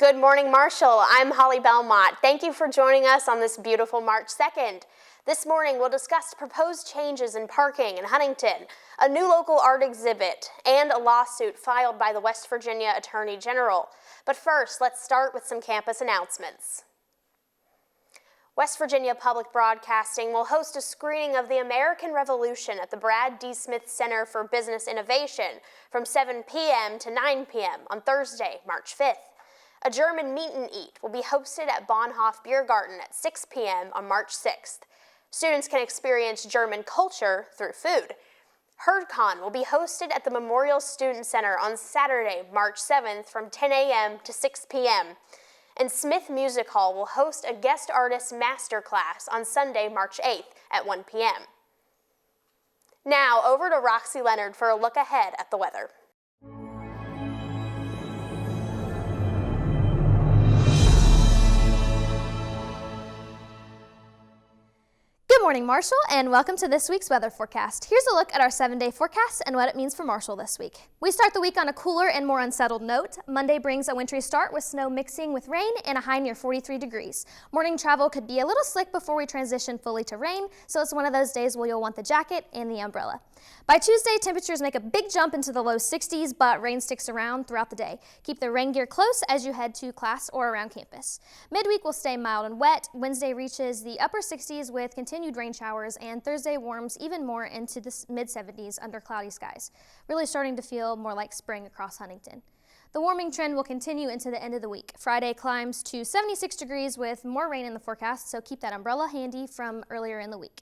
Good morning, Marshall. I'm Holly Belmont. Thank you for joining us on this beautiful March 2nd. This morning, we'll discuss proposed changes in parking in Huntington, a new local art exhibit, and a lawsuit filed by the West Virginia Attorney General. But first, let's start with some campus announcements. West Virginia Public Broadcasting will host a screening of the American Revolution at the Brad D. Smith Center for Business Innovation from 7 p.m. to 9 p.m. on Thursday, March 5th. A German meet and eat will be hosted at Bonhoff Beer Garden at 6 p.m. on March 6th. Students can experience German culture through food. HerdCon will be hosted at the Memorial Student Center on Saturday, March 7th from 10 a.m. to 6 p.m. And Smith Music Hall will host a guest artist masterclass on Sunday, March 8th at 1 p.m. Now over to Roxy Leonard for a look ahead at the weather. Good morning, Marshall, and welcome to this week's weather forecast. Here's a look at our 7-day forecast and what it means for Marshall this week. We start the week on a cooler and more unsettled note. Monday brings a wintry start with snow mixing with rain and a high near 43 degrees. Morning travel could be a little slick before we transition fully to rain, so it's one of those days where you'll want the jacket and the umbrella. By Tuesday, temperatures make a big jump into the low 60s, but rain sticks around throughout the day. Keep the rain gear close as you head to class or around campus. Midweek will stay mild and wet. Wednesday reaches the upper 60s with continued rain showers, and Thursday warms even more into the mid-70s under cloudy skies, really starting to feel more like spring across Huntington. The warming trend will continue into the end of the week. Friday climbs to 76 degrees with more rain in the forecast, so keep that umbrella handy from earlier in the week.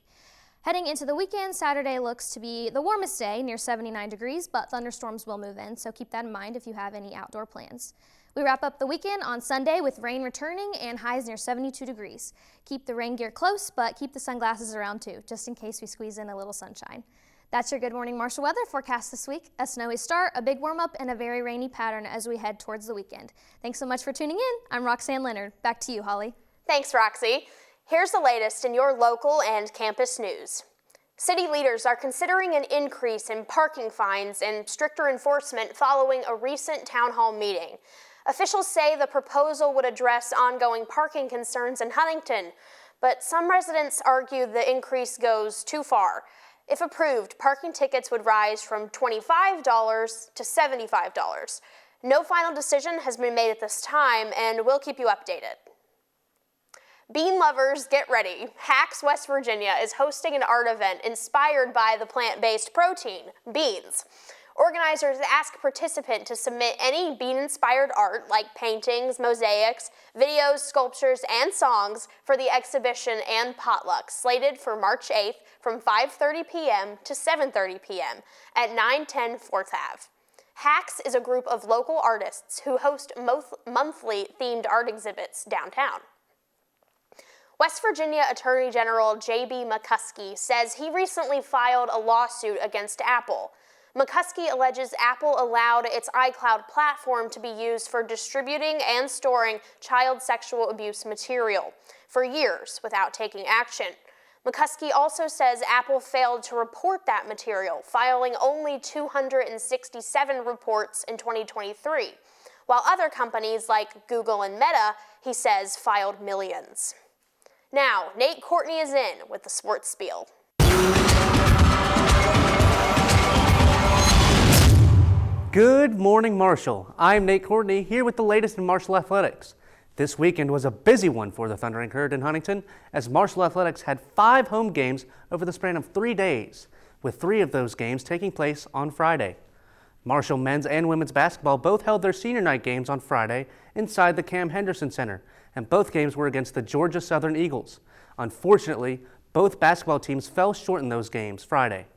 Heading into the weekend, Saturday looks to be the warmest day, near 79 degrees, but thunderstorms will move in, so keep that in mind if you have any outdoor plans. We wrap up the weekend on Sunday with rain returning and highs near 72 degrees. Keep the rain gear close, but keep the sunglasses around too, just in case we squeeze in a little sunshine. That's your Good Morning Marshall weather forecast this week. A snowy start, a big warm-up, and a very rainy pattern as we head towards the weekend. Thanks so much for tuning in. I'm Roxanne Leonard. Back to you, Holly. Thanks, Roxy. Here's the latest in your local and campus news. City leaders are considering an increase in parking fines and stricter enforcement following a recent town hall meeting. Officials say the proposal would address ongoing parking concerns in Huntington, but some residents argue the increase goes too far. If approved, parking tickets would rise from $25 to $75. No final decision has been made at this time, and we'll keep you updated. Bean lovers, get ready. Hacks West Virginia is hosting an art event inspired by the plant-based protein, beans. Organizers ask participants to submit any bean-inspired art like paintings, mosaics, videos, sculptures, and songs for the exhibition and potluck slated for March 8th from 5:30 p.m. to 7:30 p.m. at 910 4th Ave. Hacks is a group of local artists who host monthly themed art exhibits downtown. West Virginia Attorney General J.B. McCuskey says he recently filed a lawsuit against Apple. McCuskey alleges Apple allowed its iCloud platform to be used for distributing and storing child sexual abuse material for years without taking action. McCuskey also says Apple failed to report that material, filing only 267 reports in 2023, while other companies like Google and Meta, he says, filed millions. Now, Nate Courtney is in with the sports spiel. Good morning, Marshall. I'm Nate Courtney here with the latest in Marshall Athletics. This weekend was a busy one for the Thundering Herd in Huntington, as Marshall Athletics had 5 home games over the span of 3 days, with 3 of those games taking place on Friday. Marshall men's and women's basketball both held their senior night games on Friday inside the Cam Henderson Center, and both games were against the Georgia Southern Eagles. Unfortunately, both basketball teams fell short in those games Friday.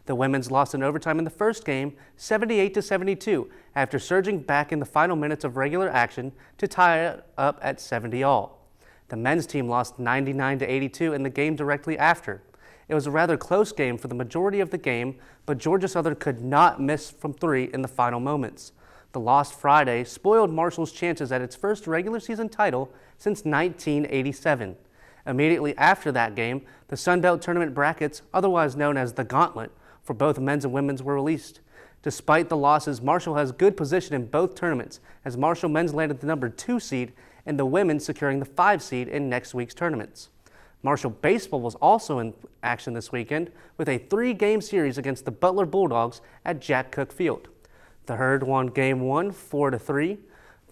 The women's lost in overtime in the first game, 78-72, after surging back in the final minutes of regular action to tie it up at 70-all. The men's team lost 99-82 in the game directly after. It was a rather close game for the majority of the game, but Georgia Southern could not miss from 3 in the final moments. The loss Friday spoiled Marshall's chances at its first regular season title since 1987. Immediately after that game, the Sun Belt Tournament brackets, otherwise known as the Gauntlet, for both men's and women's were released. Despite the losses, Marshall has good position in both tournaments, as Marshall men's landed the number 2 seed and the women securing the 5 seed in next week's tournaments. Marshall baseball was also in action this weekend with a 3-game series against the Butler Bulldogs at Jack Cook Field. The Herd won Game 1 4-3,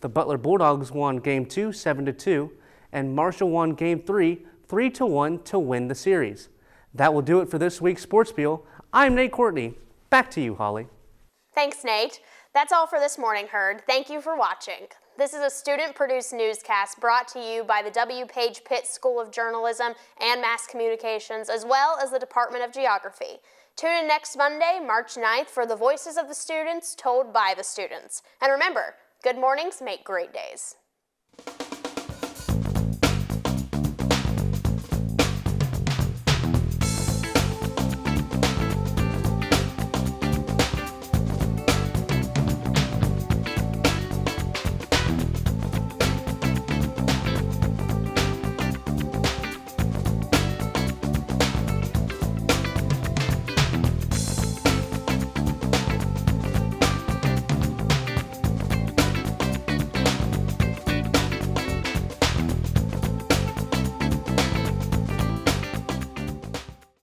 the Butler Bulldogs won Game 2 7-2, and Marshall won Game 3 3-1 to win the series. That will do it for this week's Sports Spiel. I'm Nate Courtney. Back to you, Holly. Thanks, Nate. That's all for this morning, Herd. Thank you for watching. This is a student-produced newscast brought to you by the W. Page Pitt School of Journalism and Mass Communications, as well as the Department of Geography. Tune in next Monday, March 9th, for the voices of the students told by the students. And remember, good mornings make great days.